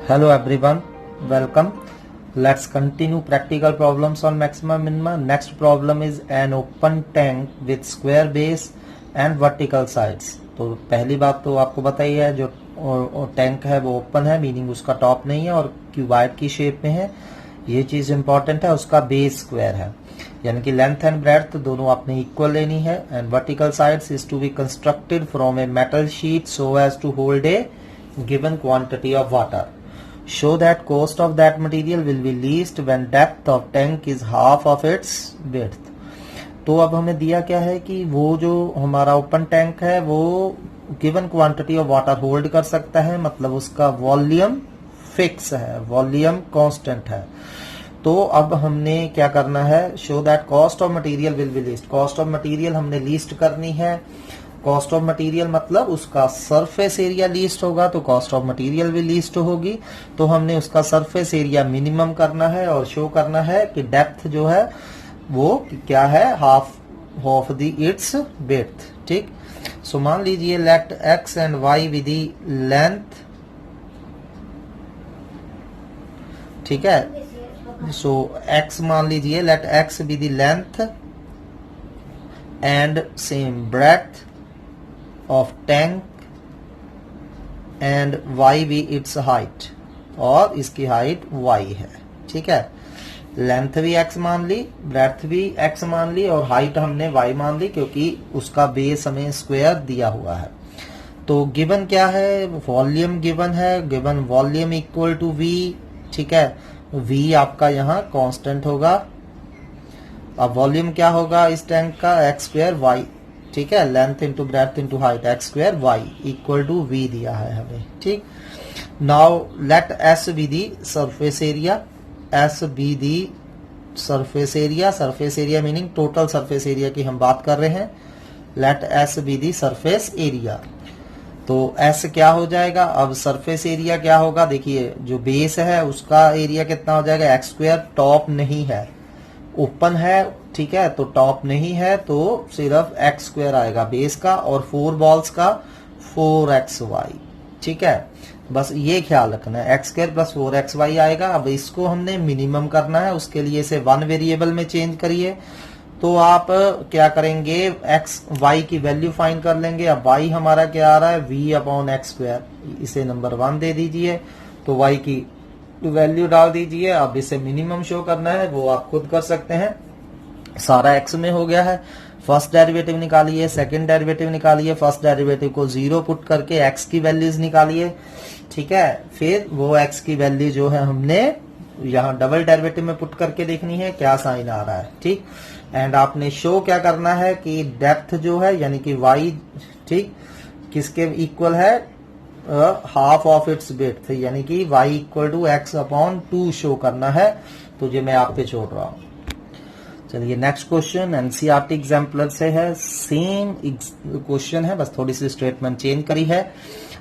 Hello everyone, welcome. Let's continue practical problems on maxima minima. Next problem is an open tank with square base and vertical sides. तो पहली बात तो आपको बताई है, जो टैंक है वो ओपन है, मीनिंग उसका टॉप नहीं है और क्यूबाइड की शेप में है। ये चीज इंपॉर्टेंट है। उसका बेस स्क्वायर है, यानी कि लेंथ एंड ब्रेड्थ दोनों आपने इक्वल लेनी है। And vertical sides is to be constructed from a metal sheet so as to hold a given quantity of water. Show that cost of that material will be least when depth of tank is half of its width. तो अब हमें दिया क्या है कि वो जो हमारा ओपन टैंक है वो given quantity of water hold कर सकता है, मतलब उसका वॉल्यूम फिक्स है, वॉल्यूम कांस्टेंट है। तो अब हमने क्या करना है, show that cost of material will be least. Cost of material हमने लीस्ट करनी है। कॉस्ट ऑफ मटेरियल मतलब उसका सरफेस एरिया लीस्ट होगा तो कॉस्ट ऑफ मटेरियल भी लीस्ट होगी। तो हमने उसका सरफेस एरिया मिनिमम करना है और शो करना है कि डेप्थ जो है वो क्या है, half of the its width. ठीक, सो मान लीजिए let x and y with the length, ठीक है। सो एक्स मान लीजिए, let x with the length and same breadth of tank and y भी its height, और इसकी हाइट y है। ठीक है, लेंथ भी x मान ली, ब्रेड्थ भी x मान ली और हाइट हमने y मान ली क्योंकि उसका बेस हमें स्क्वायर दिया हुआ है। तो गिवन क्या है, वॉल्यूम गिवन है, given volume equal to v। ठीक है, v आपका यहाँ कांस्टेंट होगा। अब वॉल्यूम क्या होगा इस टैंक का, एक्स स्क्वायर वाई। ठीक है, length into breadth into height, x square y equal to v दिया है हमें। ठीक, now let s be the surface area, s be the surface area, surface area meaning total surface area की हम बात कर रहे हैं। Let s be the surface area, तो एस क्या हो जाएगा, अब सरफेस एरिया क्या होगा, देखिए जो बेस है उसका एरिया कितना हो जाएगा, एक्स स्क्वायर। टॉप नहीं है, ओपन है, ठीक है, तो टॉप नहीं है तो सिर्फ एक्स स्क्वायर आएगा बेस का, और 4 बॉल्स का 4xy। ठीक है, बस ये ख्याल रखना है, एक्स स्क्वायर प्लस 4xy आएगा। अब इसको हमने मिनिमम करना है, उसके लिए इसे 1 वेरिएबल में चेंज करिए। तो आप क्या करेंगे, एक्स वाई की वैल्यू फाइंड कर लेंगे। अब वाई हमारा क्या आ रहा है, v अपॉन एक्स स्क्वायर, इसे नंबर 1 दे दीजिए। तो वाई की वैल्यू डाल दीजिए। अब इसे मिनिमम शो करना है, वो आप खुद कर सकते हैं। सारा x में हो गया है। फर्स्ट डेरिवेटिव निकालिए, सेकंड डेरिवेटिव निकालिए, फर्स्ट डेरिवेटिव को 0 पुट करके x की वैल्यूज निकालिए। ठीक है, फिर वो x की वैल्यू जो है हमने यहाँ डबल डेरिवेटिव में पुट करके देखनी है क्या साइन आ रहा है। ठीक, एंड आपने शो क्या करना है कि डेप्थ जो है यानी कि y, ठीक, किसके इक्वल है, हाफ ऑफ इट्स विड्थ, यानी कि y equal to x upon 2 show करना है। तो ये मैं आप पे छोड़ रहा हूं। चलिए नेक्स्ट क्वेश्चन एनसीईआरटी एग्जाम्पलर से है, सेम क्वेश्चन है, बस थोड़ी सी स्टेटमेंट चेंज करी है।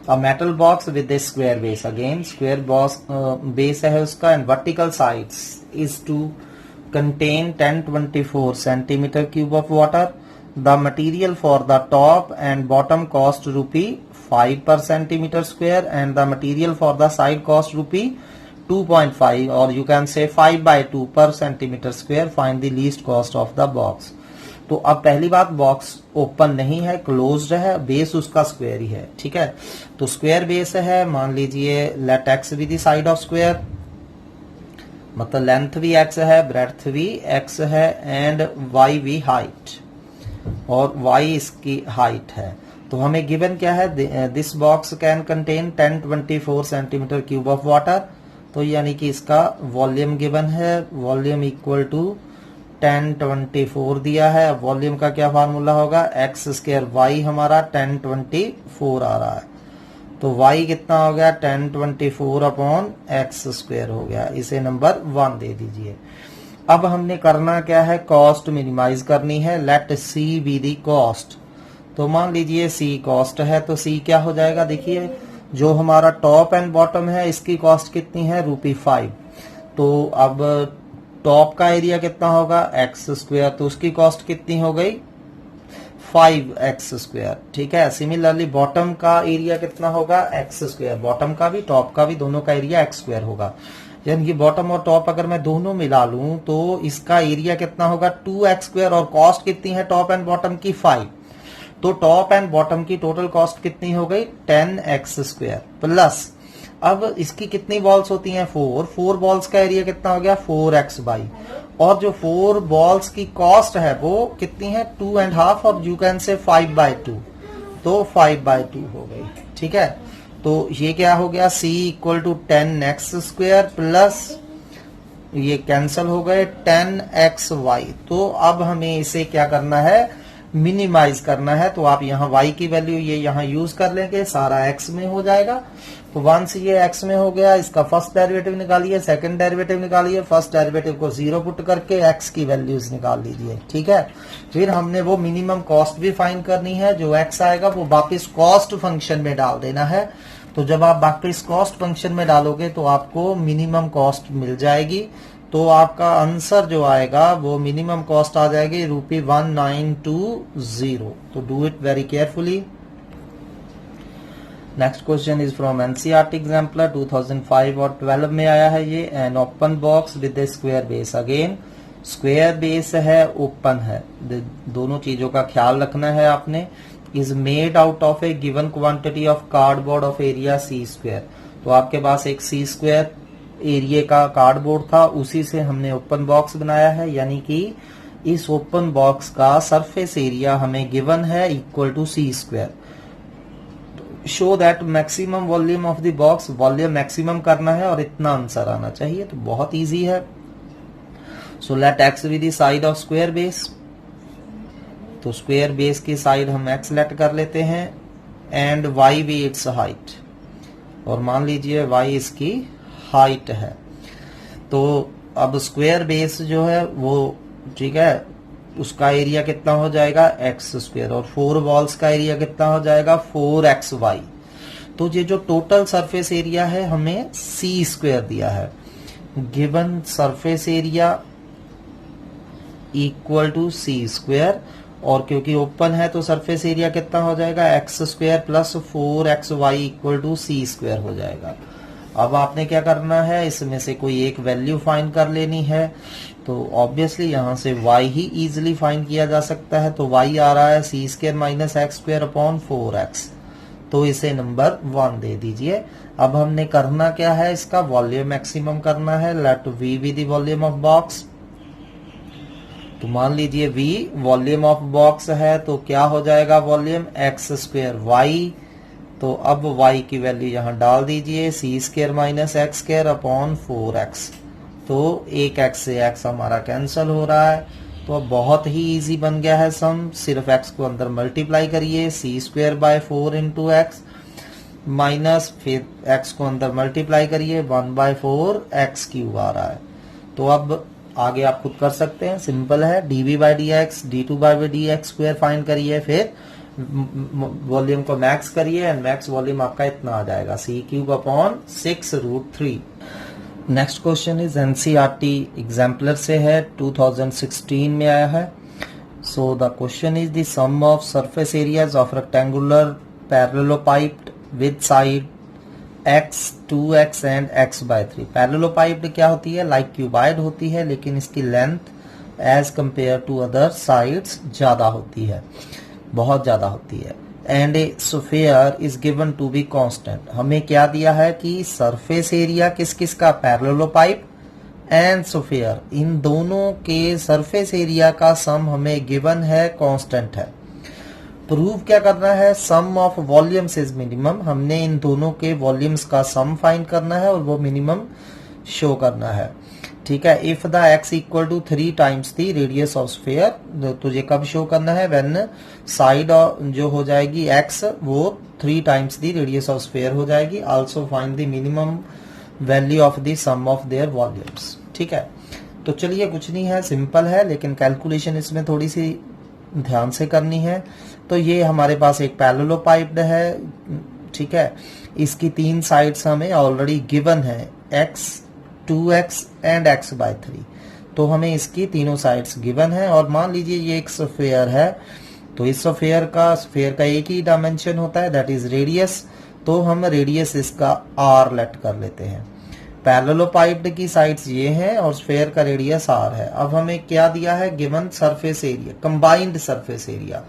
A metal box with a square base, again square box base है उसका, and vertical sides is to contain 1024 centimeter cube of water. The material for the top and bottom cost rupee 5 per centimeter square and the material for the side cost rupee 2.5, or you can say 5/2 per centimeter square. Find the least cost of the box. तो अब पहली बात, box open नहीं है, closed है, base उसका square ही है। ठीक है, तो स्क्वायर बेस है, मान लीजिए let x be the side of square, मतलब लेंथ भी x है, ब्रेड्थ भी x है, एंड y भी हाइट, और y इसकी हाइट है। तो हमें गिवन क्या है, this box can contain 1024 centimetre cube of water. तो यानी कि इसका वॉल्यूम गिवन है, वॉल्यूम इक्वल टू 1024 दिया है। वॉल्यूम का क्या फार्मूला होगा, एक्स स्क्वायर वाई हमारा 1024 आ रहा है, तो y कितना हो गया, 1024 अपॉन एक्स स्क्वायर हो गया। इसे नंबर 1 दे दीजिए। अब हमने करना क्या है, कॉस्ट मिनिमाइज करनी है। Let c be the cost, तो मान लीजिए c कॉस्ट है, तो c क्या हो जाएगा, देखिए जो हमारा टॉप एंड बॉटम है इसकी कॉस्ट कितनी है, ₹5। तो अब टॉप का एरिया कितना होगा, एक्स स्क्वायर, तो उसकी कॉस्ट कितनी हो गई 5x²। ठीक है, सिमिलरली बॉटम का एरिया कितना होगा x², बॉटम का भी टॉप का भी दोनों का एरिया x² होगा। यानी कि बॉटम और टॉप अगर मैं दोनों मिला लूं तो इसका एरिया कितना होगा 2x², और कॉस्ट कितनी है टॉप एंड बॉटम की 5, तो टॉप एंड बॉटम की टोटल कॉस्ट कितनी हो गई 10x²। प्लस अब इसकी कितनी बॉल्स होती हैं 4 बॉल्स का एरिया कितना हो गया 4x², और जो 4 बॉल्स की कॉस्ट है वो कितनी है 2.5, और यू कैन से 5/2, तो 5/2 हो गई। ठीक है, तो ये क्या हो गया c = 10x² प्लस ये कैंसल हो गए 10xy। तो अब हमें इसे क्या करना है मिनिमाइज करना है, तो आप यहाँ y की वैल्यू ये यहाँ यूज कर लेंगे, सारा x में हो जाएगा। तो वंस ये x में हो गया, इसका फर्स्ट डेरिवेटिव निकालिए, सेकंड डेरिवेटिव निकालिए, फर्स्ट डेरिवेटिव को 0 पुट करके x की वैल्यूज निकाल लीजिए। ठीक है, फिर हमने वो मिनिमम कॉस्ट भी फाइंड करनी है, जो x आएगा वो वापिस कॉस्ट फंक्शन में डाल देना है। तो जब आप वापिस कॉस्ट फंक्शन में डालोगे तो आपको मिनिमम कॉस्ट मिल जाएगी, तो आपका आंसर जो आएगा वो मिनिमम कॉस्ट आ जाएगी ₹1920। तो do it very carefully. Next question is from NCERT exemplar 2005 और 12 में आया है ये। An open box with a square base, again square base है, ओपन है, दोनों चीजों का ख्याल रखना है आपने। Is made out of A given quantity of cardboard of area c²। तो आपके पास एक c² एरिया का कार्डबोर्ड था, उसी से हमने ओपन बॉक्स बनाया है, यानी कि इस ओपन बॉक्स का सरफेस एरिया हमें गिवन है equal to c²। Show that maximum volume of the box, volume maximum करना है और इतना आंसर आना चाहिए, तो बहुत इजी है। So let x be the side of square base, तो स्क्वायर बेस की साइड हम x लेट कर लेते हैं, and y be its height, और मान लीजिए y इसकी हाइट है। तो अब स्क्वायर बेस जो है वो ठीक है, उसका एरिया कितना हो जाएगा x², और 4 वॉल्स का एरिया कितना हो जाएगा 4xy। तो ये जो टोटल सरफेस एरिया है हमें c² दिया है, given surface area equal to c², और क्योंकि ओपन है तो सरफेस एरिया कितना हो जाएगा x² plus 4xy equal to c² हो जाएगा। अब आपने क्या करना है, इसमें से कोई एक वैल्यू फाइंड कर लेनी है। तो ऑब्वियसली यहां से y ही इजीली फाइंड किया जा सकता है, तो y आ रहा है c² माइनस x²/4x, तो इसे नंबर 1 दे दीजिए। अब हमने करना क्या है, इसका वॉल्यूम मैक्सिमम करना है। Let v be the volume of box, तो मान लीजिए v वॉल्यूम ऑफ बॉक्स है, तो क्या हो जाएगा वॉल्यूम x²y। तो अब y की वैल्यू यहां डाल दीजिए, c² माइनस x²/4x, तो एक x से x हमारा कैंसल हो रहा है। तो अब बहुत ही इजी बन गया है सम, सिर्फ x को अंदर मल्टीप्लाई करिए, c²/4 इंटू x माइनस फिर x को अंदर मल्टीप्लाई करिए 1/4x³ आ रहा है। तो अब आगे आप खुद कर सकते हैं, सिंपल है, dv/dx d2/dx² फाइंड करिए, फिर वॉल्यूम को मैक्स करिए, एंड मैक्स वॉल्यूम आपका इतना आ जाएगा c³/6√3। Next question is NCERT exemplar से है, 2016 में आया है। So the question is the sum of surface areas of rectangular parallelopiped with side x, 2x and x/3। Parallelopiped क्या होती है, लाइक क्यूबाइड होती है, लेकिन इसकी length as compare to other sides ज्यादा होती है, बहुत ज्यादा होती है। And a sphere is given to be constant. हमें क्या दिया है कि सरफेस एरिया किस किस का, पैरेललोपाइप एंड स्फीयर, इन दोनों के सरफेस एरिया का सम हमें गिवन है, कांस्टेंट है। प्रूव क्या करना है, सम ऑफ वॉल्यूम्स इज मिनिमम, हमने इन दोनों के वॉल्यूम्स का सम फाइंड करना है और वो मिनिमम शो करना है। ठीक है, if the x equal to 3 times the radius of sphere, तो ये कब शो करना है, व्हेन साइड जो हो जाएगी x वो 3 times the radius of sphere हो जाएगी। Also find the minimum value of the sum of their volumes. ठीक है, तो चलिए कुछ नहीं है, सिंपल है, लेकिन कैलकुलेशन इसमें थोड़ी सी ध्यान से करनी है। तो ये हमारे पास एक पैरेललोपाइप्ड है, ठीक है, इसकी 3 साइड्स हमें ऑलरेडी गिवन है, x, 2x एंड x/3, तो हमें इसकी तीनों साइड्स गिवन है। और मान लीजिए ये एक स्फीयर है, तो इस स्फेयर का एक ही डायमेंशन होता है, दैट इज रेडियस। तो हम रेडियस इसका आर लेट कर लेते हैं। पैरेललोपाइप्ड की साइड्स ये हैं और स्फेयर का रेडियस आर है। अब हमें क्या दिया है, given surface area, combined surface area,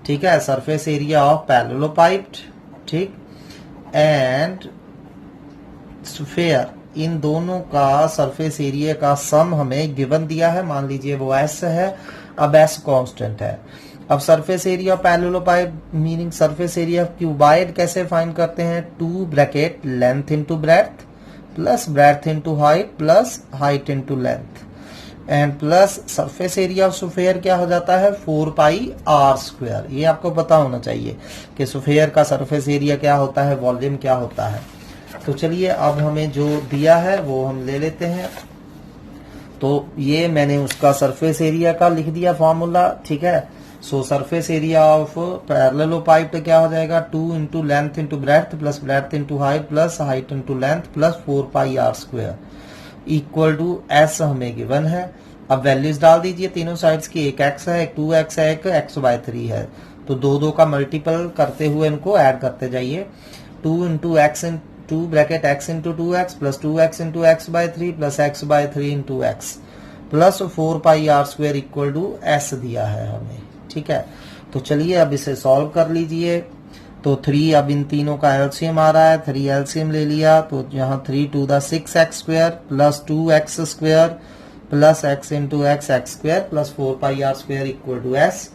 ठीक है, सरफेस एरिया ऑफ पैरेललोपाइप्ड, ठीक, एंड स्फेयर, इन दोनों का सरफेस एरिया का सम हमें गिवन दिया है। मान लीजिए वो एस है। अब एस कांस्टेंट है। अब surface area of parallelopiped meaning surface area of cuboid कैसे फाइंड करते हैं, 2 bracket length into breadth plus breadth into height plus height into length and plus surface area of sphere क्या हो जाता है, 4 पाई आर स्क्वायर। ये आपको पता होना चाहिए कि स्फेयर का सरफेस एरिया क्या होता है, वॉल्यूम क्या होता है। तो चलिए अब हमें जो दिया है वो हम ले लेते हैं। तो ये मैंने उसका सरफेस एरिया का लिख दिया फॉर्मूला, ठीक है। So surface area of parallelopiped क्या हो जाएगा, 2 into length into breadth plus breadth into height plus height into length plus 4 pi r square equal to s हमें गिवन है। अब वैल्यूज डाल दीजिए तीनों साइड्स की, एक एक्स है, एक 2x है, एक x/3 है। तो दो का मल्टीपल करते हुए इनको ऐड करते जाइए। 2 into x in 2 bracket x into 2x plus 2x into x/3 plus x/3 into x plus 4 pi r square equal to s दिया है हमें, ठीक है। तो चलिए अब इसे सॉल्व कर लीजिए। तो 3 अब इन तीनों का एलसीएम आ रहा है, 3 एलसीएम ले लिया। तो यहाँ 3 to the 6x square plus 2x square plus x into x square plus 4 pi r square equal to s.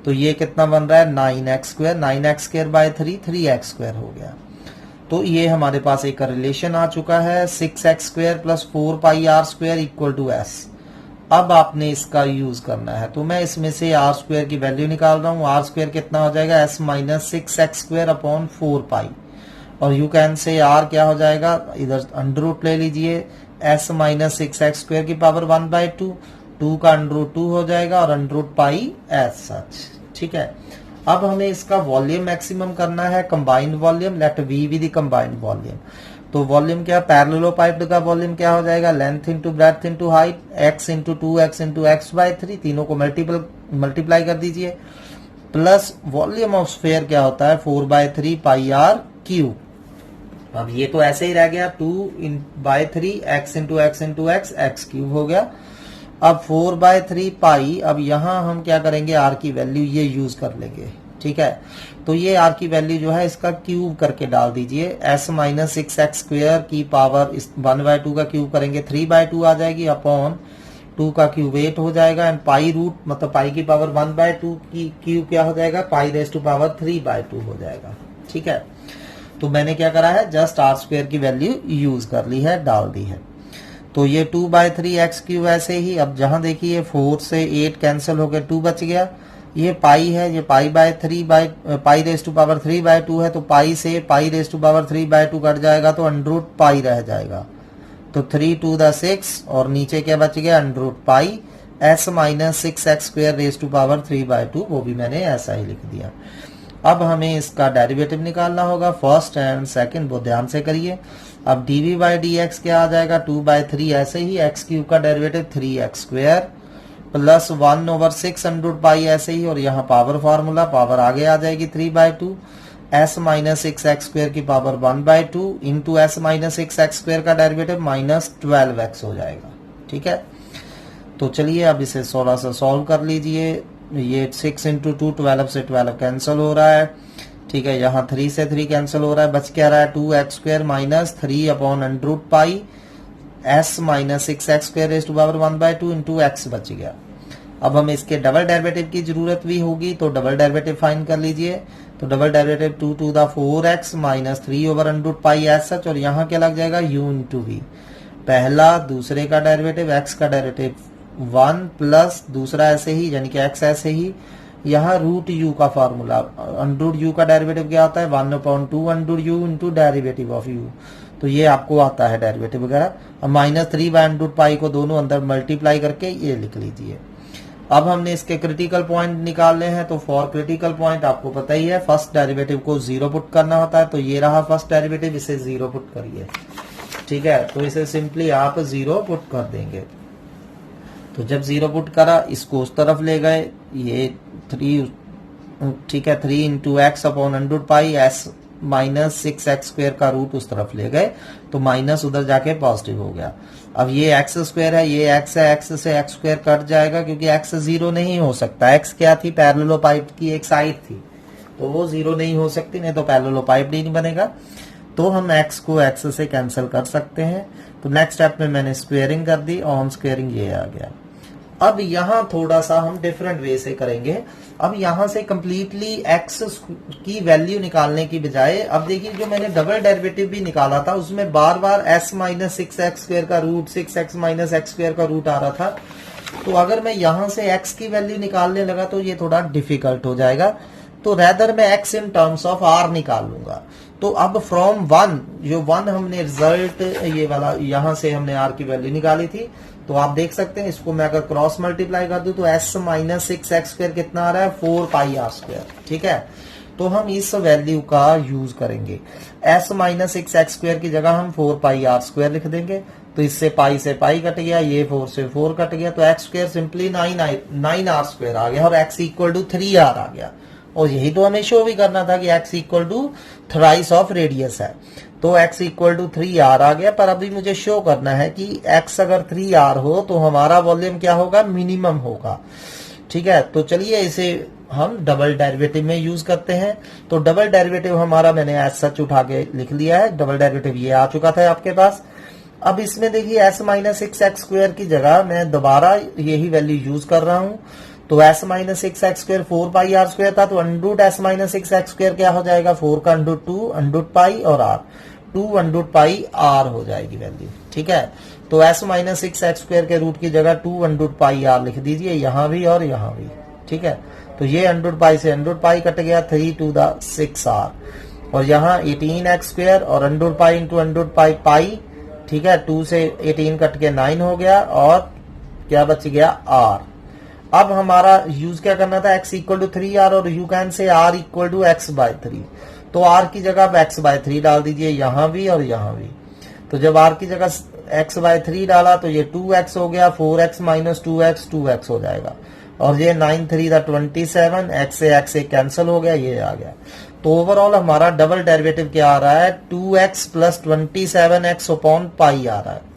तो ये कितना बन रहा है, 9x square, 9x square by 3, 3x square हो गया। तो ये हमारे पास एक रिलेशन आ चुका है, 6x square plus 4 pi r square equal to s. अब आपने इसका यूज करना है। तो मैं इसमें से आर स्क्वायर की वैल्यू निकाल रहा हूँ। आर स्क्वायर कितना हो जाएगा, S minus 6x square upon 4 पाई, और यू कैन से आर क्या हो जाएगा, इधर अंडर रूट ले लीजिए, एस माइनस 6x स्क्वायर की पावर 1/2, 2 का अंडर रूट 2 हो जाएगा और under root pi as such, ठीक है। अब हमें इसका वॉल्यूम मैक्सिमम करना है, combined volume, let v be the combined volume. तो वॉल्यूम क्या, पैरेललोपाइप्ड का वॉल्यूम क्या हो जाएगा, length into breadth into height, x into 2x into x/3, तीनों को मल्टीप्लाई कर दीजिए, प्लस वॉल्यूम ऑफ स्फेयर क्या होता है, 4/3 पाई आर क्यूब। अब ये तो ऐसे ही रह गया, 2/3 x into x into x cube हो गया। अब 4/3 पाई, अब यहां हम क्या करेंगे, आर की वैल्यू ये यूज कर लेंगे, ठीक है। तो ये आर की वैल्यू जो है इसका क्यूब करके डाल दीजिए, s माइनस 6x स्क्वायर की पावर 1/2 का क्यूब करेंगे 3/2 आ जाएगी, अपॉन 2 का क्यूब 8 हो जाएगा, एंड पाई रूट मतलब पाई की पावर 1/2 की क्यूब क्या हो जाएगा, पाई रेज टू पावर 3/2 हो जाएगा, ठीक है। तो मैंने क्या करा है, जस्ट आर स्क्वायर की वैल्यू यूज कर ली है, डाल दी है। तो ये 2/3 x क्यूब ऐसे ही। अब जहां देखिए 4 से 8 कैंसिल हो गए, 2 बच गया। ये पाई है, ये पाई रेज टू पावर 3/2 है, तो पाई से पाई रेज टू पावर 3/2 कट जाएगा तो अंडर रूट पाई रह जाएगा। तो 3 टू द 6 और नीचे क्या बच गया, under root pi, s minus 6x square raise to power 3/2, वो भी मैंने ऐसा ही लिख दिया। अब हमें इसका डेरिवेटिव निकालना होगा, फर्स्ट एंड सेकंड, वो ध्यान से करिए। अब dv बाई dx क्या आ जाएगा, 2/3 ऐसे ही, x क्यूब का derivative 3x square plus 1/6 under root pi ऐसे ही, और यहाँ पावर फार्मूला, पावर आगे आ जाएगी 3/2, s माइनस 6x स्क्वायर की power 1/2 into s minus 6x square का डेरिवेटिव माइनस 12x हो जाएगा, ठीक है। तो चलिए अब इसे 16 से सॉल्व कर लीजिए। ये 6 इंटू 2, 12 से 12 कैंसिल हो रहा है, ठीक है। यहाँ 3 से 3 कैंसिल हो रहा है, बच क्या रहा है, 2x square minus 3 upon under root pi s minus 6x square raise to power 1/2 into x बच गया। अब हमें इसके डबल डेरिवेटिव की जरूरत भी होगी, तो डबल डेरिवेटिव फाइंड कर लीजिए। तो double derivative 2 to the 4x minus 3 over under root pi as such, और यहाँ क्या लग जाएगा, u इंटू v। पहला दूसरे का डेरिवेटिव, x का डेरिवेटिव 1 प्लस दूसरा ऐसे ही, यानी कि x ऐसे ही। यहाँ रूट u का फार्मूला, अंडर रूट u का डेरिवेटिव क्या आता है, 1/2 अंडर u इंटू डेरिवेटिव ऑफ u। तो ये आपको आता है डेरिवेटिव वगैरह। अब minus 3 by under root pi को दोनों अंदर मल्टीप्लाई करके ये लिख लीजिए। अब हमने इसके क्रिटिकल पॉइंट निकालने हैं। तो फॉर क्रिटिकल पॉइंट आपको पता ही है, फर्स्ट डेरिवेटिव को 0 पुट करना होता है। तो ये रहा फर्स्ट डेरिवेटिव, इसे 0 पुट करिए, ठीक है। तो इसे सिंपली आप 0 पुट कर देंगे। तो जब 0 पुट करा, इसको उस तरफ ले गए, ये 3 ठीक है, 3 इंटू एक्स अपॉन अंडर पाई एस माइनस 6x स्क्वायर का रूट उस तरफ ले गए तो माइनस उधर जाके पॉजिटिव हो गया। अब ये एक्स स्क्वायर है, ये एक्स है, एक्स से एक्स स्क्वायर कट जाएगा क्योंकि एक्स जीरो नहीं हो सकता। एक्स क्या थी, पैरेललोपाइड की एक साइड थी, तो वो जीरो नहीं हो सकती, नहीं तो पैरेललोपाइड ही नहीं बनेगा। तो हम एक्स को एक्स से कैंसिल कर सकते हैं। तो नेक्स्ट स्टेप में मैंने स्क्वेयरिंग कर दी, ऑन स्क्वेयरिंग ये आ गया। अब यहां थोड़ा सा हम डिफरेंट वे से करेंगे। अब यहां से कंप्लीटली एक्स की वैल्यू निकालने की बजाय, अब देखिए जो मैंने डबल डेरिवेटिव भी निकाला था उसमें बार बार s माइनस 6x स्क्वायर का root 6x minus x square का रूट आ रहा था। तो अगर मैं यहां से x की वैल्यू निकालने लगा तो ये थोड़ा डिफिकल्ट हो जाएगा। तो रेदर मैं x in terms of r निकाल लूंगा। तो अब फ्रॉम 1, जो 1 हमने रिजल्ट ये वाला यहां से हमने r की वैल्यू निकाली थी, तो आप देख सकते हैं इसको मैं अगर क्रॉस मल्टीप्लाई कर दूं तो s माइनस 6x स्क्वायर कितना आ रहा है, 4 पाई आर स्क्वायर। ठीक है, तो हम इस वैल्यू का यूज करेंगे। s माइनस 6x स्क्वायर की जगह हम 4 पाई आर स्क्वायर लिख देंगे। तो इससे पाई से पाई कट गया, ये 4 से 4 कट गया, तो x square simply 9 R square आ गया और x इक्वल टू 3 आर आ गया। और यही तो हमें शो भी करना था कि x equal to thrice of radius है। तो x इक्वल टू 3 आर आ गया, पर अभी मुझे शो करना है कि x अगर 3 आर हो तो हमारा वॉल्यूम क्या होगा, मिनिमम होगा। ठीक है, तो चलिए इसे हम डबल डेरिवेटिव में यूज करते हैं। तो डबल डेरिवेटिव हमारा मैंने एज सच उठा के लिख लिया है, डबल डेरिवेटिव ये आ चुका था आपके पास। अब इसमें देखिए s माइनस 6x स्क्वायर की जगह मैं दोबारा यही वैल्यू यूज कर रहा हूं। तो s minus 6x square 4 pi r square था, तो under root s minus 6x square क्या हो जाएगा, 4 का अंडरूट 2, अंडरूट पाई और r, 2 अंडरूट पाई r हो जाएगी वैल्यू। ठीक है, तो s माइनस 6x स्क्वायर के रूट की जगह 2 अंडरूट पाई r लिख दीजिए, यहां भी और यहां भी। ठीक है, तो ये अंडरूट पाई से अंडरूट पाई कट गया, 3 टू द 6r, और यहाँ 18x स्क्वायर और अंडरूट पाई इंटू अंडरूट पाई पाई। ठीक है, 2 से 18 कट के 9 हो गया और क्या बच गया, r। अब हमारा यूज क्या करना था, x इक्वल टू 3r और you can say r equal to x by 3। तो r की जगह आप x बाय 3 डाल दीजिए, यहां भी और यहां भी। तो जब r की जगह x बाय 3 डाला तो ये 2x हो गया, 4x माइनस 2x 2x हो जाएगा, और ये 9 3 दा 27, x से x से कैंसिल हो गया, ये आ गया। तो ओवरऑल हमारा डबल डेरिवेटिव क्या आ रहा है, 2x plus 27x upon pi आ रहा है।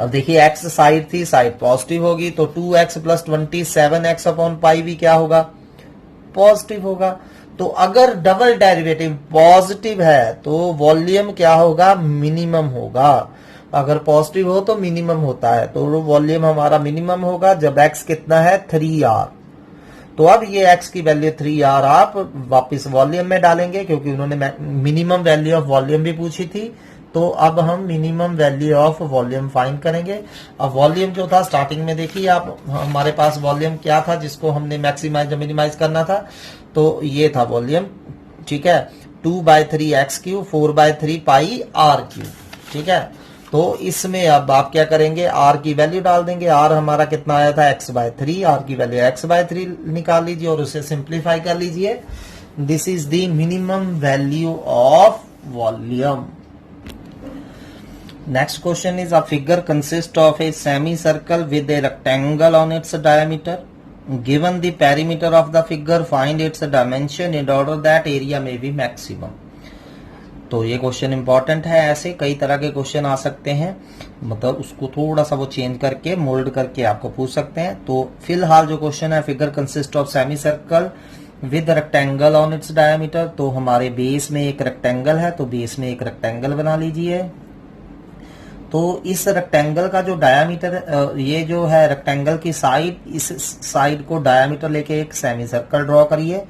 अब देखिए x साइड थी, साइड पॉजिटिव होगी, तो 2x plus 27x upon pi भी क्या होगा, पॉजिटिव होगा। तो अगर डबल डेरिवेटिव पॉजिटिव है तो वॉल्यूम क्या होगा, मिनिमम होगा। अगर पॉजिटिव हो तो मिनिमम होता है, तो वॉल्यूम हमारा मिनिमम होगा जब x कितना है, 3r। तो अब ये x की वैल्यू 3r आप वापस वॉल्यूम में डालेंगे, क्योंकि उन्होंने मिनिमम वैल्यू ऑफ वॉल्यूम भी पूछी थी। तो अब हम minimum value of volume find करेंगे। अब वॉल्यूम जो था स्टार्टिंग में देखिए आप, हमारे पास वॉल्यूम क्या था जिसको हमने मैक्सिमाइज मिनिमाइज करना था, तो ये था वॉल्यूम। ठीक है, 2/3x cube 4/3 pi are cube. ठीक है, तो इसमें अब आप क्या करेंगे, r की वैल्यू डाल देंगे। r हमारा कितना आया था, x/3, r की वैल्यू x/3 निकाल लीजिए और उसे सिंप्लीफाई कर लीजिए। This is the minimum value of volume. Next question is, a figure consist of a semi circle with a rectangle on its diameter. Given the perimeter of the figure, find its dimension in order that area में B maximum. तो ये question important है। ऐसे कई तरह के question आ सकते हैं, मतलब उसको थोड़ा सा वो चेंज करके मोल्ड करके आपको पूछ सकते हैं। तो फिलहाल जो क्वेश्चन है, figure consist of semi circle with rectangle on its diameter. तो हमारे बेस में एक रेक्टेंगल है, तो बेस में एक रेक्टेंगल बना लीजिए। तो इस रेक्टेंगल का जो डायामीटर, ये जो है रेक्टेंगल की साइड, इस साइड को डायामीटर लेके एक सेमी सर्कल ड्रॉ करिए।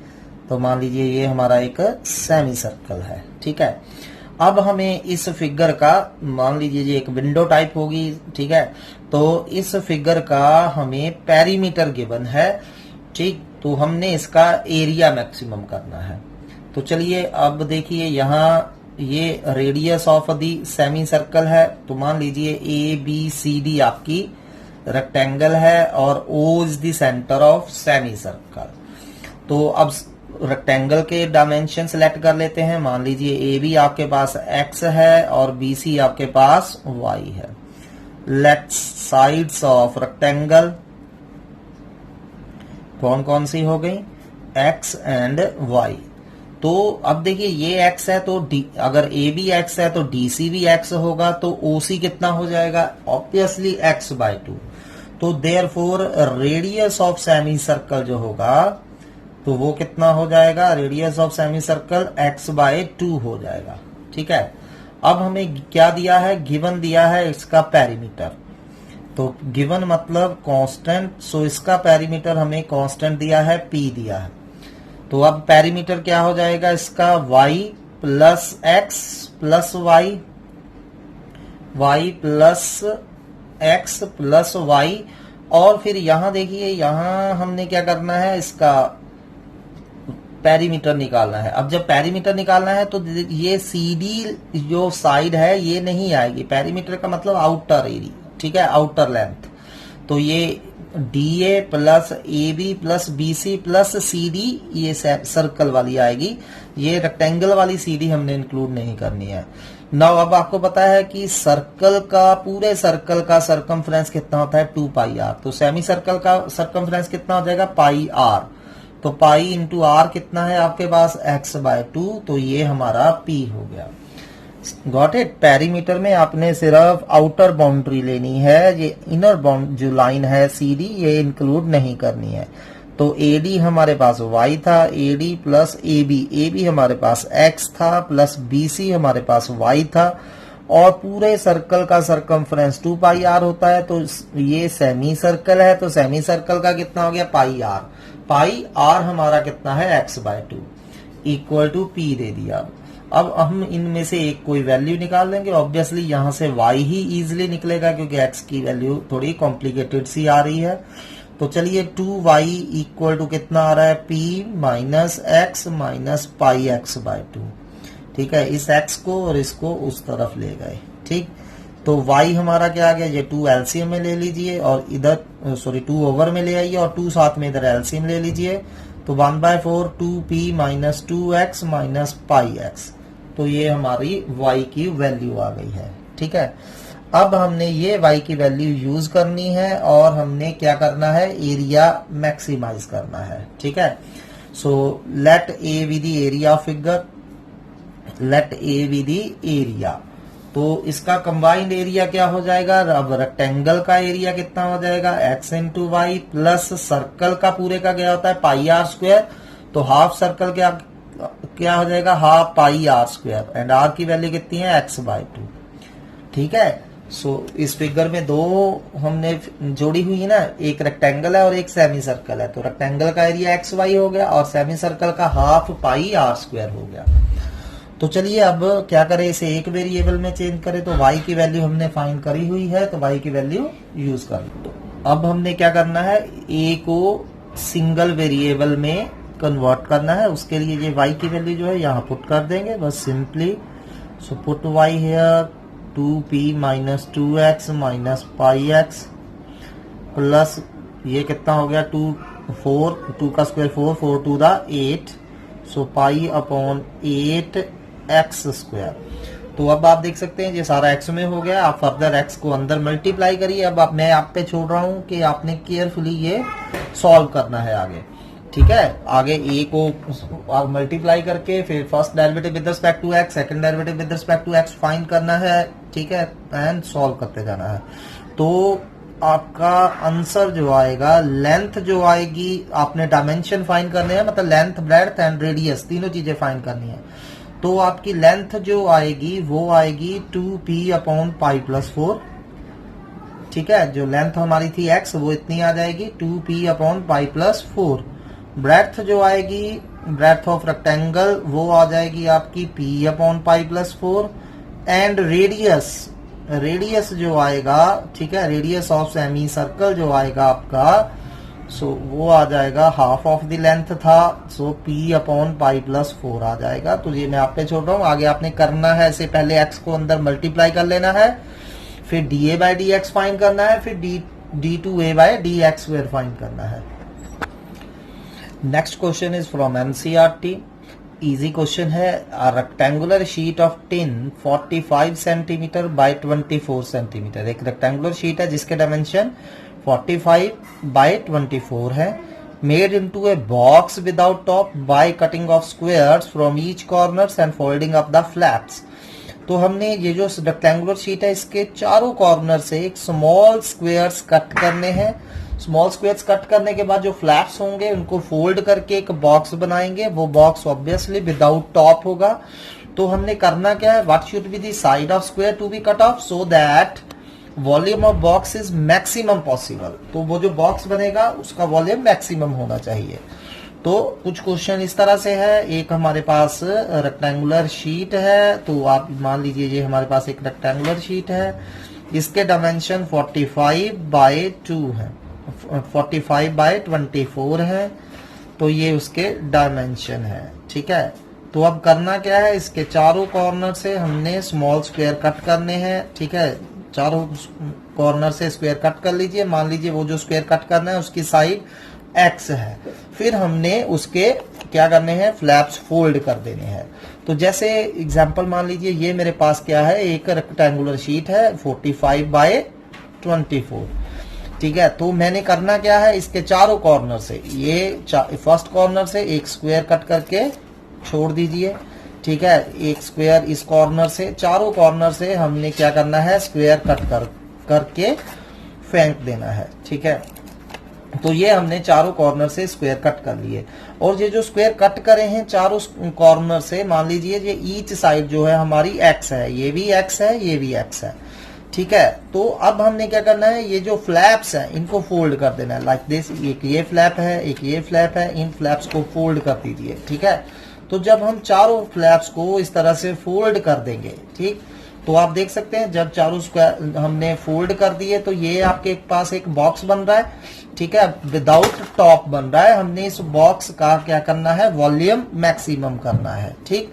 तो मान लीजिए ये हमारा एक सेमी सर्कल है। ठीक है, अब हमें इस फिगर का, मान लीजिए ये एक विंडो टाइप होगी। ठीक है, तो इस फिगर का हमें पेरीमीटर गिवन है। ठीक, तो हमने इसका एरिया मैक्सिमम करना है। तो चलिए अब देखिए, यहाँ ये radius of the semi circle है। तो मान लीजिए ABCD आपकी रेक्टेंगल है और O is the centre of semi circle. तो अब रेक्टेंगल के डायमेंशन सेलेक्ट कर लेते हैं। मान लीजिए AB आपके पास x है और BC आपके पास y है। लेट साइड्स ऑफ रेक्टेंगल कौन कौन सी हो गई, एक्स एंड वाई। तो अब देखिए ये x है तो अगर ए भी x है तो DC भी x होगा, तो OC कितना हो जाएगा? Obviously x/2। तो therefore radius of semi circle जो होगा तो वो कितना हो जाएगा? Radius of semi circle x/2 हो जाएगा। ठीक है, अब हमें क्या दिया है? गिवन दिया है इसका पेरीमीटर। तो गिवन मतलब कांस्टेंट, सो इसका पेरीमीटर हमें कांस्टेंट दिया है, p दिया है। तो अब पेरीमीटर क्या हो जाएगा इसका? y plus x plus y, y plus x plus y. और फिर यहां देखिए, यहां हमने क्या करना है? इसका पेरीमीटर निकालना है। अब जब पेरीमीटर निकालना है तो ये CD जो साइड है ये नहीं आएगी। पेरीमीटर का मतलब आउटर एरिया, ठीक है, आउटर लेंथ। तो ये DA plus AB plus BC plus CD ये सर्कल वाली आएगी। ये रेक्टेंगल वाली CD हमने इंक्लूड नहीं करनी है। नाउ अब आपको पता है कि सर्कल का, पूरे सर्कल का सरकमफ्रेंस कितना होता है? 2πr। तो सेमी सर्कल का सरकमफ्रेंस कितना हो जाएगा? πr। तो पाई इंटू आर कितना है आपके पास? x/2। तो ये हमारा P हो गया। Got it? पेरीमीटर में आपने सिर्फ आउटर बाउंड्री लेनी है, ये इनर बाउंड जो लाइन है CD ये इंक्लूड नहीं करनी है। तो AD हमारे पास y था, AD प्लस AB हमारे पास x था, प्लस BC हमारे पास y था, और पूरे सर्कल का सरकमफ्रेंस 2πr होता है। तो ये सेमी सर्कल है, तो सेमी सर्कल का कितना हो गया? πr। πr हमारा कितना है? x/2 इक्वल टू P दे दिया। अब हम इनमें से एक कोई वैल्यू निकाल देंगे। ऑब्वियसली यहां से y ही इजीली निकलेगा क्योंकि x की वैल्यू थोड़ी कॉम्प्लिकेटेड सी आ रही है। तो चलिए 2y इक्वल टू कितना आ रहा है? P minus x minus πx/2। ठीक है, इस x को और इसको उस तरफ ले गए। ठीक, तो y हमारा क्या आ गया? ये 2 एलसीएम में ले लीजिए और इधर 2 ओवर में ले आइए और 2 साथ में इधर एलसीएम ले लीजिए। तो 1/4 2p minus 2x minus πx। तो ये हमारी y की वैल्यू आ गई है। ठीक है, अब हमने ये y की वैल्यू यूज करनी है और हमने क्या करना है? एरिया मैक्सिमाइज करना है। ठीक है, so let A be the area of figure, let A be the area. तो इसका कंबाइंड एरिया क्या हो जाएगा? अब रेक्टेंगल का एरिया कितना हो जाएगा? x into y plus circle का पूरे का क्या होता है? πr²। तो हाफ सर्कल क्या हो जाएगा? Half πr²। एंड r की वैल्यू कितनी है? x/2। ठीक है, सो इस फिगर में दो हमने जोड़ी हुई है ना, एक रेक्टेंगल है और एक सेमी सर्कल है। तो रेक्टेंगल का एरिया xy हो गया और सेमी सर्कल का हाफ πr² हो गया। तो चलिए अब क्या करें? इसे एक वेरिएबल में चेंज करें। तो y की वैल्यू हमने फाइंड करी हुई है, तो y की वैल्यू यूज कर लो। तो अब हमने क्या करना है? a को सिंगल वेरिएबल में कन्वर्ट करना है। उसके लिए ये y की वैल्यू जो है यहाँ पुट कर देंगे बस simply. So put y here 2p minus 2x minus πx plus ये कितना हो गया? 2 का square 4 to the 8। So π/8 x²। तो अब आप देख सकते हैं ये सारा x में हो गया। आप फर्दर x को अंदर मल्टीप्लाई करिए। अब मैं आप पे छोड़ रहा हूं कि आपने केयरफुली ये सॉल्व करना है आगे। ठीक है, आगे a को मल्टीप्लाई करके फिर first derivative with respect to x, second derivative with respect to x find करना है। ठीक है, एंड सॉल्व करते जाना है। तो आपका आंसर जो आएगा, लेंथ जो आएगी, आपने डायमेंशन फाइंड करने हैं, मतलब लेंथ, ब्रेड्थ एंड रेडियस तीनों चीजें फाइंड करनी है। तो आपकी लेंथ जो आएगी वो आएगी 2p/π+4। ठीक है, जो लेंथ हमारी थी x वो इतनी आ जाएगी 2p/π+4। ब्रेड्थ जो आएगी, ब्रेड्थ ऑफ रेक्टेंगल, वो आ जाएगी आपकी p/π+4। एंड रेडियस जो आएगा, ठीक है, रेडियस ऑफ सेमी सर्कल जो आएगा आपका, सो वो आ जाएगा हाफ ऑफ द लेंथ था, सो p/π+4 आ जाएगा। तो ये मैं आप पे छोड़ रहा हूँ, आगे आपने करना है इसे पहले x को अंदर मल्टीप्लाई कर लेना है, फिर dA/dx फाइंड करना है, फिर d2a/dx² फाइंड करना है। Next question is from NCERT। Easy question है। Rectangular sheet of tin 45 centimeter by 24 centimeter. एक रेक्टेंगुलर शीट है जिसके डायमेंशन 45 बाय 24 है। made into a box without top by cutting off squares from each corners and folding up the flaps. तो हमने ये जो rectangular sheet है इसके चारों कॉर्नर से एक स्मॉल स्क्वायर्स कट करने हैं. स्मॉल स्क्वायर्स कट करने के बाद जो फ्लैप्स होंगे उनको फोल्ड करके एक बॉक्स बनाएंगे. वो बॉक्स ऑब्वियसली विदाउट टॉप होगा. तो हमने करना क्या है, what should be the side of square to be cut off so that volume of box is maximum possible. तो वो जो बॉक्स बनेगा उसका वॉल्यूम मैक्सिमम होना चाहिए. तो कुछ क्वेश्चन इस तरह से है. एक हमारे पास रेक्टेंगुलर शीट है. तो आप मान लीजिए ये हमारे पास एक रेक्टेंगुलर शीट है. इसके डायमेंशन 45/2 है, 45/24 है. तो ये उसके डायमेंशन है. ठीक है. तो अब करना क्या है, इसके चारों कॉर्नर से हमने स्मॉल स्क्वायर कट करने हैं. ठीक है. चारों कॉर्नर से स्क्वायर कट कर लीजिए. मान लीजिए वो जो स्क्वायर कट करना है उसकी साइड एक्स है. फिर हमने उसके क्या करने हैं, फ्लैप्स फोल्ड कर देने हैं. तो जैसे एग्जांपल मान लीजिए ये मेरे पास क्या है, एक रेक्टेंगुलर शीट है 45/24. ठीक है. तो मैंने करना क्या है, इसके चारों कॉर्नर से ये फर्स्ट कॉर्नर से एक स्क्वायर कट करके छोड़ दीजिए. ठीक है. एक स्क्वायर इस कॉर्नर से, चारों कॉर्नर से हमने क्या करना है, स्क्वायर कट करके फेंक देना है. ठीक है. तो ये हमने चारों कॉर्नर से स्क्वायर कट कर लिए. और ये जो स्क्वायर कट करे हैं चारों कॉर्नर से, मान लीजिए ये ईच साइड जो है हमारी एक्स है, ये भी एक्स है, ये भी एक्स है. ठीक है. तो अब हमने क्या करना है, ये जो फ्लैप्स हैं इनको फोल्ड कर देना है लाइक दिस. एक ये फ्लैप है, एक ये फ्लैप है. इन फ्लैप्स को फोल्ड कर दीजिए. ठीक है. तो जब हम चारों फ्लैप्स को इस तरह से फोल्ड कर देंगे, ठीक, तो आप देख सकते हैं जब चारों स्क्वायर हमने फोल्ड कर दिए तो ये आपके पास एक बॉक्स बन रहा है. ठीक है. विदाउट टॉप बन रहा है. हमने इस बॉक्स का क्या करना है, वॉल्यूम मैक्सिमम करना है. ठीक.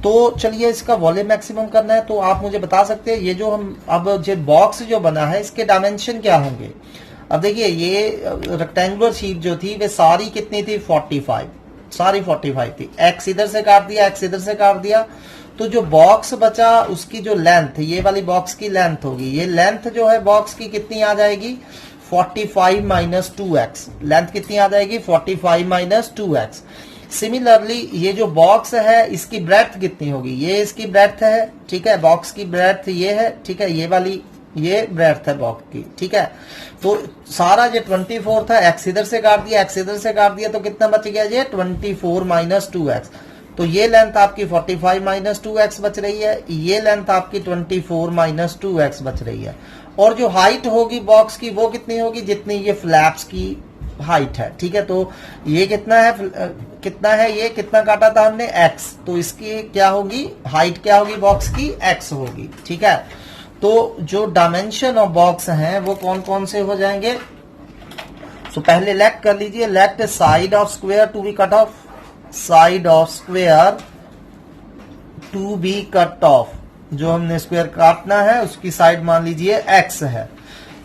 तो चलिए इसका वॉल्यूम मैक्सिमम करना है. तो आप मुझे बता सकते हैं ये जो हम अब जो बॉक्स जो बना है इसके डायमेंशन क्या होंगे. अब देखिए ये रेक्टेंगुलर शीट जो थी वे सारी कितनी थी, 45, सारी 45 थी. एक्स इधर से काट दिया, एक्स इधर से काट दिया. तो जो बॉक्स बचा उसकी जो लेंथ, ये वाली बॉक्स की लेंथ होगी, ये लेंथ जो है बॉक्स की कितनी आ जाएगी, 45 - 2x. लेंथ कितनी आ जाएगी, 45 - 2x. सिमिलरली ये जो बॉक्स है इसकी ब्रेड्थ कितनी होगी, ये इसकी ब्रेड्थ है. ठीक है. बॉक्स की ब्रेड्थ ये है. ठीक है. ये वाली ये ब्रेड्थ है बॉक्स की. ठीक है. तो सारा जो 24 था, एक्स इधर से काट दिया, एक्स इधर से काट दिया, तो कितना बच गया, ये 24 - 2x. तो ये लेंथ आपकी 45 - 2x बच रही है. ये लेंथ आपकी 24 - 2x बच रही है. और जो हाइट होगी बॉक्स की वो कितनी होगी, जितनी ये फ्लैप्स की हाइट है. ठीक है. तो ये कितना है, ये कितना काटा था हमने, x. तो इसकी क्या होगी, हाइट क्या होगी बॉक्स की, x होगी. ठीक है. तो जो डायमेंशन ऑफ बॉक्स हैं वो कौन कौन से हो जाएंगे. तो पहले लेट कर लीजिए, let side of square to be cut off, side of square to be cut off. जो हमने स्क्वायर काटना है उसकी साइड मान लीजिए x है.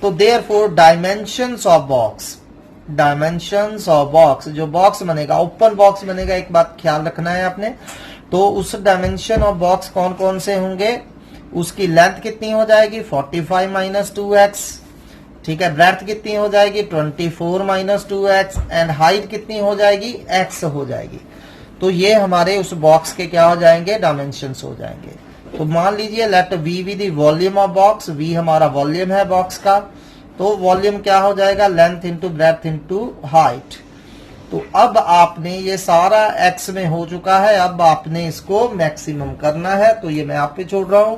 तो therefore dimensions of box, dimensions of box, जो बॉक्स बनेगा ओपन बॉक्स बनेगा, एक बात ख्याल रखना है आपने. तो उस डायमेंशन ऑफ बॉक्स कौन कौन से होंगे, उसकी लेंथ कितनी हो जाएगी, 45 - 2x. ठीक है. ब्रेड्थ कितनी हो जाएगी, 24 - 2x. एंड हाइट कितनी हो जाएगी, x हो जाएगी. तो ये हमारे उस बॉक्स के क्या हो जाएंगे, डायमेंशंस हो जाएंगे. तो मान लीजिए let v be the volume of box. v हमारा वॉल्यूम है बॉक्स का. तो वॉल्यूम क्या हो जाएगा, length into breadth into height. तो अब आपने ये सारा x में हो चुका है. अब आपने इसको मैक्सिमम करना है. तो ये मैं आप पे छोड़ रहा हूं.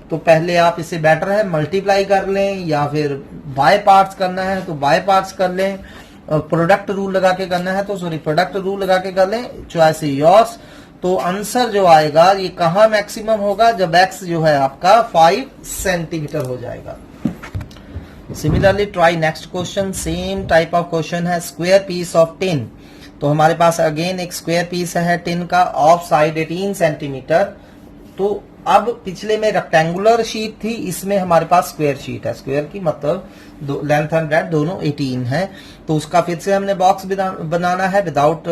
तो पहले आप इसे बेटर है मल्टीप्लाई कर लें, या फिर बाय पार्ट्स करना है तो बाय पार्ट्स कर लें. प्रोडक्ट रूल लगा के करना है तो सॉरी प्रोडक्ट रूल लगा के कर लें. Choice is yours. तो आंसर जो आएगा ये कहां मैक्सिमम होगा, जब x जो है आपका 5 सेंटीमीटर हो जाएगा. Similarly try next question. Same type of question है. Square piece of tin. तो हमारे पास अगेन एक स्क्वायर पीस है टिन का, ऑफ साइड 18 सेंटीमीटर. तो अब पिछले में रेक्टेंगुलर शीट थी, इसमें हमारे पास स्क्वायर शीट है. स्क्वायर की मतलब लेंथ एंड ब्रेड्थ दोनों 18 है. तो उसका फिर से हमने बॉक्स बनाना है without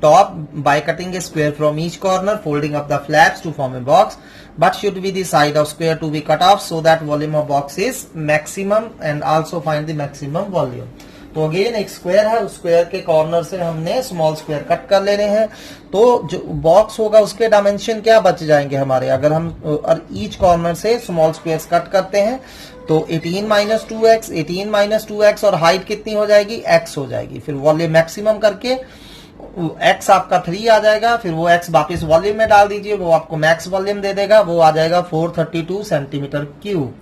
top by cutting a square from each corner, folding up the flaps to form a box. But should be the side of square to be cut off so that volume of box is maximum and also find the maximum volume. तो again एक square है, उस square के corner से हमने small square cut कर लेने हैं। तो जो बॉक्स होगा उसके डायमेंशन क्या बच जाएंगे हमारे, अगर हम ईच कॉर्नर से स्मॉल स्क्वायर्स कट करते हैं तो 18 माइनस 2x, 18 माइनस 2x और हाइट कितनी हो जाएगी, x हो जाएगी। फिर वॉल्यूम मैक्सिमम करके x आपका 3 आ जाएगा, फिर वो x वापस वॉल्यूम में डाल दीजिए, वो आपको मैक्स वॉल्यूम दे देगा, वो आ जाएगा 432 सेंटीमीटर क्यूब।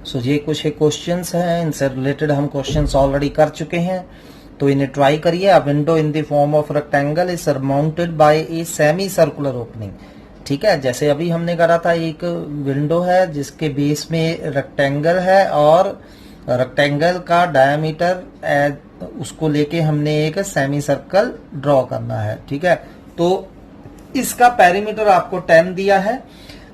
सो ये कुछ एक क्वेश्चंस हैं, इनसे रिलेटेड हम क्वेश्चंस ऑलरेडी कर चुके हैं, तो इन्हें ट्राई करिए। अ window in the form of rectangle is surmounted bye a semi circular opening. ठीक है, जैसे अभी हमने करा था, एक विंडो है जिसके बेस में रेक्टेंगल है और रेक्टेंगल का डायमीटर उसको लेके हमने एक सेमी सर्कल ड्रॉ करना है। ठीक है, तो इसका पेरीमीटर आपको 10 दिया है,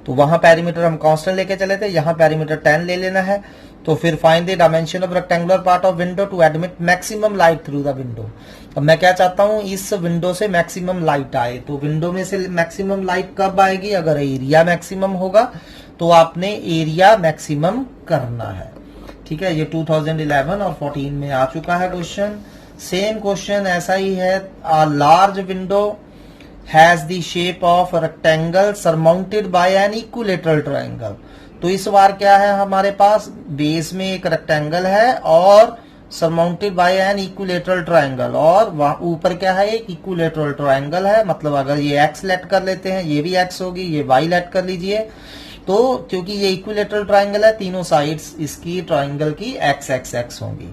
तो वहां पेरीमीटर हम कांस्टेंट लेके चले थे, यहाँ पेरीमीटर 10 ले लेना है। तो फिर find the dimension of rectangular part of window to admit maximum light through the window. अब मैं क्या चाहता हूं, इस विंडो से मैक्सिमम लाइट आए। तो विंडो में से मैक्सिमम लाइट कब आएगी, अगर एरिया मैक्सिमम होगा तो आपने एरिया मैक्सिमम करना है। ठीक है, ये 2011 और 14 में आ चुका है क्वेश्चन। सेम क्वेश्चन ऐसा ही है, a large window has the shape of rectangle surmounted bye an equilateral triangle. तो इस बार क्या है हमारे पास, बेस में एक रेक्टेंगल है और surmounted bye an equilateral triangle, और वहां ऊपर क्या है, एक इक्विलेटरल ट्रायंगल है। मतलब अगर ये एक्स लेट कर लेते हैं, ये भी एक्स होगी, ये वाई लेट कर लीजिए। तो क्योंकि ये इक्विलेटरल ट्रायंगल है, तीनों साइड्स इसकी ट्रायंगल की एक्स एक्स एक्स होंगी।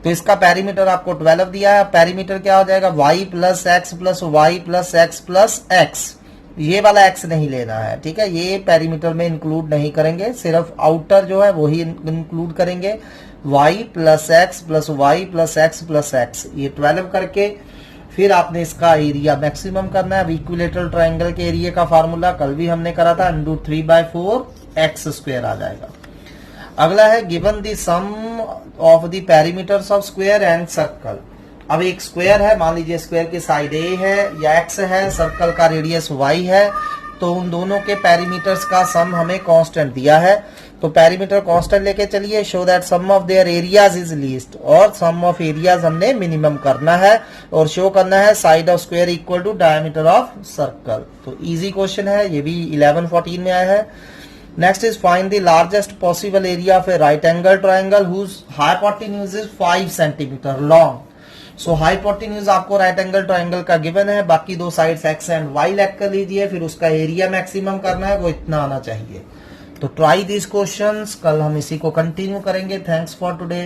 तो इसका पेरीमीटर आपको 12 दिया है। पेरीमीटर क्या हो जाएगा, y plus x plus y plus x plus x. ये वाला x नहीं लेना है। ठीक है, ये पेरीमीटर में इंक्लूड नहीं करेंगे, सिर्फ आउटर जो है वही इंक्लूड करेंगे। y plus x plus y plus x plus x, ये 12 करके फिर आपने इसका एरिया मैक्सिमम करना है। इक्विलेटरल ट्रायंगल के एरिया का फार्मूला कल भी हमने करा था, √3/4 x स्क्वायर आ जाएगा। अगला है given the sum of the perimeters of square and circle. अब एक स्क्वायर है, मान लीजिए स्क्वायर की साइड a है या x है, सर्कल का रेडियस y है, तो उन दोनों के पेरीमीटर्स का सम हमें कांस्टेंट दिया है। तो पेरीमीटर कांस्टेंट लेके चलिए, show that sum of their areas is least, और सम ऑफ एरियाज हमने मिनिमम करना है और शो करना है side of square equal to diameter of circle. तो इजी क्वेश्चन है, ये भी 11-14 में आया है। Next is find the largest possible area of a right angle triangle whose hypotenuse is 5 centimetre long. So hypotenuse आपको राइट एंगल ट्रायंगल का given है, बाकी दो sides x and y let कर लीजिए, फिर उसका एरिया मैक्सिमम करना है, वो इतना आना चाहिए। तो ट्राई दिस क्वेश्चंस, कल हम इसी को कंटिन्यू करेंगे। Thanks for today.